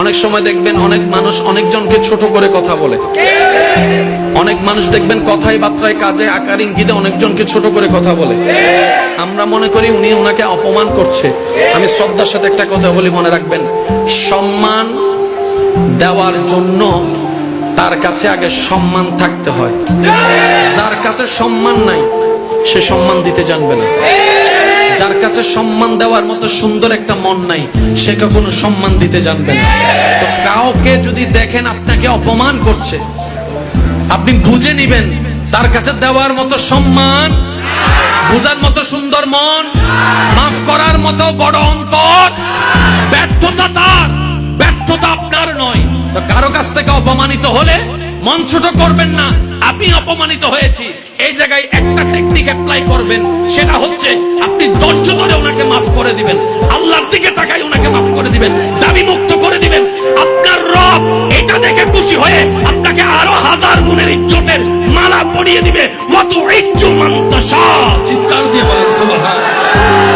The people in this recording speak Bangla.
অনেক সময় দেখবেন অনেক মানুষ অনেকজনকে ছোট করে কথা বলে। অনেক মানুষ দেখবেন কথায় বার্তায় কাজে আকার ইঙ্গিতে অনেকজনকে ছোট করে কথা বলে। আমরা মনে করি উনি ওনাকে অপমান করছে। আমি শ্রদ্ধার সাথে একটা কথা বলি, মনে রাখবেন, সম্মান দেওয়ার জন্য তার কাছে আগে সম্মান থাকতে হয়। যার কাছে সম্মান নাই সে সম্মান দিতে জানবে না। যার কাছে সম্মান দেওয়ার মতো সুন্দর একটা মন নাই সে কখনো সম্মান দিতে জানবে না। তো কাউকে যদি দেখেন আপনাকে অপমান করছে, আপনি বুঝে নিবেন তার কাছে দেওয়ার মতো সম্মান, বুঝার মতো সুন্দর মন, মাফ করার মতো বড় অন্তর, ব্যর্থতা তার, ব্যর্থতা আপনার নয়। তো কারো কাছ থেকে অপমানিত হলে মন ছোট করবেন না। আমি অপমানিত হয়েছি, এই জায়গায় একটা টেকনিক অ্যাপ্লাই করবেন, সেটা হচ্ছে আপনি ধৈর্য ধরে ওনাকে মাফ করে দিবেন, আল্লাহর দিকে তাকাই ওনাকে মাফ করে দিবেন, দাবি মুক্ত করে দিবেন। আপনার রব এটা দেখে খুশি হয়ে আপনাকে আরো হাজার গুণের ইজ্জতের মালা পরিয়ে দিবে। ওয়াতু ইজ্জু মান তাশা। চিৎকার দিয়ে বলেন সুবহানাল্লাহ।